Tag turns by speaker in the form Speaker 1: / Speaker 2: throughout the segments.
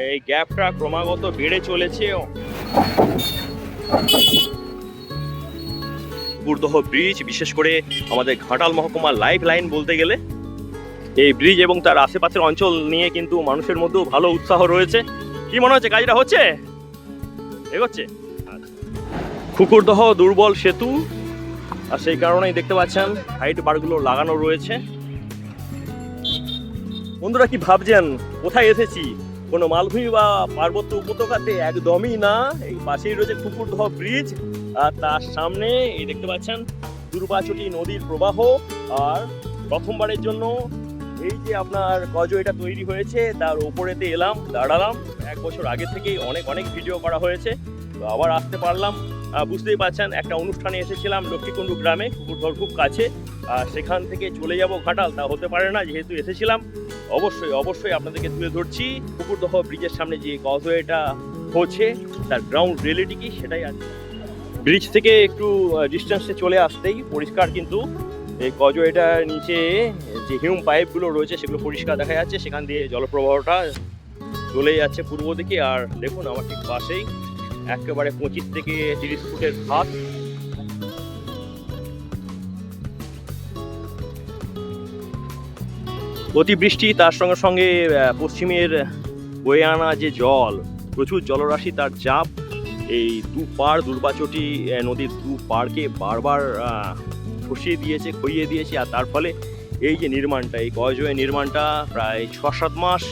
Speaker 1: এই গ্যাপটা ক্রমাগত বেড়ে চলেছে। গুরুদহ ব্রিজ, বিশেষ করে আমাদের ঘাটাল মহকুমার লাইফ লাইন বলতে গেলে এই ব্রিজ এবং তার আশেপাশের অঞ্চল নিয়ে কিন্তু মানুষের মধ্যেও ভালো উৎসাহ রয়েছে। কি মনে হচ্ছে, কাজটা হচ্ছে, এগোচ্ছে? খুকুরদহ দুর্বল সেতু, আর সেই কারণেই দেখতে পাচ্ছেন হাইট বারগুলো লাগানো রয়েছে। বন্ধুরা কি ভাবছেন কোথায় এসেছি? কোনো মালভূমি বা পার্বত্য উপত্যকাতে? একদমই না। এই পাশেই রয়েছে খুকুরদহ ব্রিজ, আর তার সামনে এই দেখতে পাচ্ছেন দুর্বাচটি নদীর প্রবাহ। আর প্রথমবারের জন্য এই যে আপনার কজওয়েটা তৈরি হয়েছে তার ওপরেতে এলাম, দাঁড়ালাম। 1 বছর আগে থেকেই অনেক ভিডিও করা হয়েছে, তো আবার আসতে পারলাম। বুঝতেই পারছেন একটা অনুষ্ঠানে এসেছিলাম লক্ষ্মীকুণ্ডু গ্রামে, খুকুরদহর খুব কাছে। সেখান থেকে চলে যাব ঘাটাল, তা হতে পারে না। যেহেতু এসেছিলাম অবশ্যই আপনাদেরকে তুলে ধরছি খুকুরদহ ব্রিজের সামনে যে কজওয়েটা হচ্ছে তার গ্রাউন্ড রিয়েলিটি কি সেটাই আছে। ব্রিজ থেকে একটু ডিস্টেন্সে চলে আসতেই পরিষ্কার কিন্তু এই কজওয়েটার নিচে যে হিউম পাইপগুলো রয়েছে সেগুলো পরিষ্কার দেখা যাচ্ছে। সেখান দিয়ে জলপ্রবাহটা চলে যাচ্ছে পূর্ব দিকে। আর দেখুন আমার ঠিক পাশেই একেবারে 25 থেকে 30 ফুটের ঘাট। অতিবৃষ্টি, তার সঙ্গে সঙ্গে পশ্চিমের বয়ে আনা যে জল, প্রচুর জলরাশি, তার চাপ এই দুপার দুর্বাচটি নদীর দুপারকে বারবার খসিয়ে দিয়েছে, খইয়ে দিয়েছে। আর তার ফলে এই যে নির্মাণটা, এই কজওয়ে নির্মাণটা প্রায় 6-7 মাস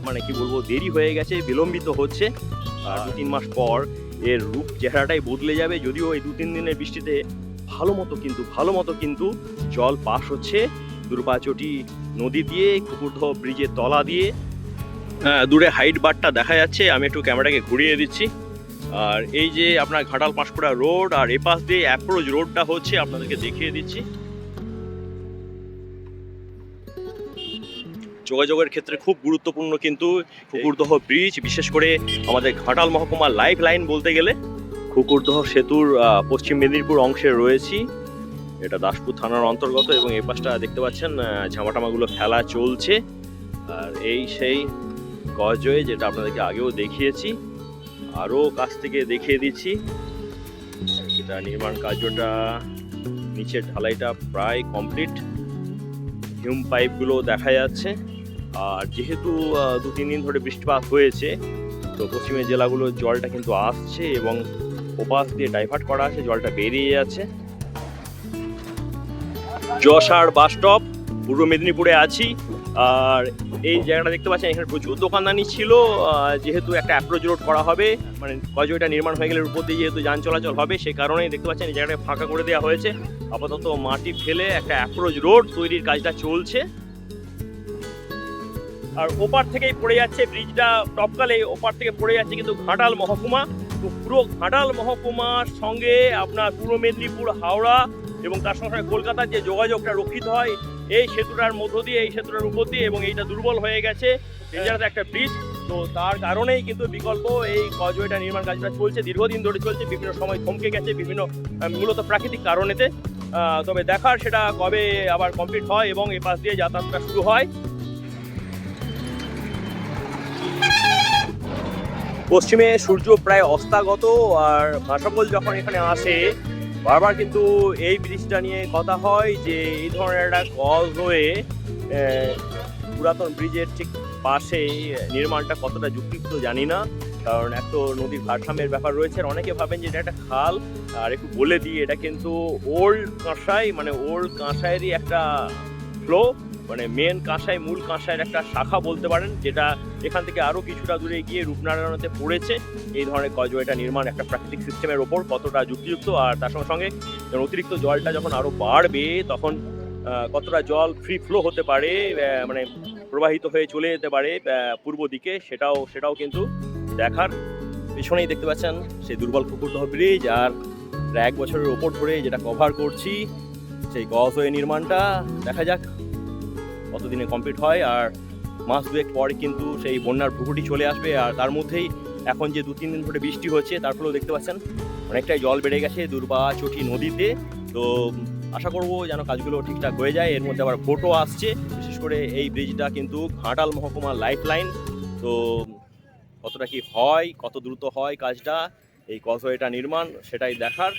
Speaker 1: মানে কি বলবো দেরি হয়ে গেছে, বিলম্বিত হচ্ছে। আর 2-3 মাস পর এর রূপ চেহারাটাই বদলে যাবে। যদিও এই 2-3 দিনের বৃষ্টিতে ভালো মতো কিন্তু জল পাস হচ্ছে দুর্বাচটি নদী দিয়ে, খুকুরদহ ব্রিজের তলা দিয়ে। দূরে হাইট বারটা দেখা যাচ্ছে, আমি একটু ক্যামেরাটাকে ঘুরিয়ে দিচ্ছি। আর এই যে আপনার ঘাটাল পাঁশকুড়া রোড, আর এপাশ দিয়ে অ্যাপ্রোচ রোডটা হচ্ছে, আপনাদেরকে দেখিয়ে দিচ্ছি। যোগাযোগের ক্ষেত্রে খুব গুরুত্বপূর্ণ কিন্তু খুকুরদহ ব্রিজ, বিশেষ করে আমাদের ঘাটাল মহকুমার লাইফ লাইন বলতে গেলে। খুকুরদহ সেতুর পশ্চিম মেদিনীপুর অংশে রয়েছি, এটা দাসপুর থানার অন্তর্গত। এবং এই পাশটা দেখতে পাচ্ছেন ঝামাটামাগুলো খেলা চলছে। আর এই সেই কজওয়ে যেটা আপনাদেরকে আগেও দেখিয়েছি, আরও কাছ থেকে দেখিয়ে দিচ্ছি। এটা নির্মাণ কার্যটা, নিচের ঢালাইটা প্রায় কমপ্লিট, হিউম পাইপগুলো দেখা যাচ্ছে। আর যেহেতু 2-3 দিন ধরে বৃষ্টিপাত হয়েছে, তো পশ্চিমের জেলাগুলোর জলটা কিন্তু আসছে এবং ওপাশ দিয়ে ডাইভার্ট করা আছে, জলটা বেরিয়ে যাচ্ছে। যশার বাস স্টপ, পূর্ব মেদিনীপুরে আছি। আর এই জায়গাটা দেখতে পাচ্ছেন, এখানে প্রচুর দোকানদানি ছিল। যেহেতু একটা অ্যাপ্রোচ রোড করা হবে, মানে কজওয়েটা নির্মাণ হয়ে গেলে উপর দিয়ে যেহেতু যান চলাচল হবে, সেই কারণেই দেখতে পাচ্ছেন এই জায়গাটা ফাঁকা করে দেওয়া হয়েছে। আপাতত মাটি ফেলে একটা অ্যাপ্রোচ রোড তৈরির কাজটা চলছে। আর ওপার থেকেই পড়ে যাচ্ছে ব্রিজটা, টপকালে ওপার থেকে পড়ে যাচ্ছে কিন্তু ঘাটাল মহকুমা। তো পুরো ঘাটাল মহকুমার সঙ্গে আপনার পূর্ব মেদিনীপুর, হাওড়া এবং তার সঙ্গে কলকাতার যে যোগাযোগটা রক্ষিত হয় এই সেতুটার মধ্য দিয়ে, এই সেতুটার উপর দিয়ে। এবং এইটা দুর্বল হয়ে গেছে এই জায়গাতে একটা ব্রিজ, তো তার কারণেই কিন্তু বিকল্প এই কজওয়েটা নির্মাণ কাজটা চলছে, দীর্ঘদিন ধরে চলছে। বিভিন্ন সময় থমকে গেছে বিভিন্ন মূলত প্রাকৃতিক কারণেতে। তবে দেখার সেটা কবে আবার কমপ্লিট হয় এবং এ পাশ দিয়ে যাতায়াতটা শুরু হয়। পশ্চিমে সূর্য প্রায় অস্তাগত, আর ভাষাপল যখন এখানে আসে বারবার কিন্তু এই ব্রিজটা নিয়ে কথা হয় যে এই ধরনের একটা কজওয়ে পুরাতন ব্রিজের ঠিক পাশেই নির্মাণটা কতটা যুক্তিযুক্ত জানি না, কারণ এক তো নদীর ভারসাম্যের ব্যাপার রয়েছে। আর অনেকে ভাবেন যে এটা একটা খাল। আর একটু বলে দিই, এটা কিন্তু ওল্ড কাঁসাই, মানে ওল্ড কাঁসাইয়েরই একটা ফ্লো, মানে মেন কাঁসাই, মূল কাঁসাইয়ের একটা শাখা বলতে পারেন, যেটা এখান থেকে আরও কিছুটা দূরে গিয়ে রূপনারায়ণতে পড়েছে। এই ধরনের কজওয়েটা নির্মাণ একটা প্রাকৃতিক সিস্টেমের ওপর কতটা যুক্তিযুক্ত, আর তার সঙ্গে সঙ্গে অতিরিক্ত জলটা যখন আরও বাড়বে তখন কতটা জল ফ্রি ফ্লো হতে পারে, মানে প্রবাহিত হয়ে চলে যেতে পারে পূর্ব দিকে, সেটাও কিন্তু দেখার। পেছনেই দেখতে পাচ্ছেন সেই দুর্বল খুকুরদহ ব্রিজ, আর প্রায় 1 বছরের ওপর ধরে যেটা কভার করছি সেই কজওয়ে নির্মাণটা। দেখা যাক কতদিনে কমপ্লিট হয়। আর মাস 2 পরে কিন্তু সেই বন্যার ভুকুটি চলে আসবে। আর তার মধ্যেই এখন যে 2-3 দিন ধরে বৃষ্টি হচ্ছে তার ফলেও দেখতে পাচ্ছেন অনেকটাই জল বেড়ে গেছে দুর্বাচটি নদীতে। তো আশা করব যেন কাজগুলো ঠিকঠাক হয়ে যায়। এর মধ্যে আবার ভোটও আসছে, বিশেষ করে এই ব্রিজটা কিন্তু ঘাটাল মহকুমার লাইফ লাইন। তো কতটা কি হয়, কত দ্রুত হয় কাজটা, এই কজওয়েটা নির্মাণ, সেটাই দেখার।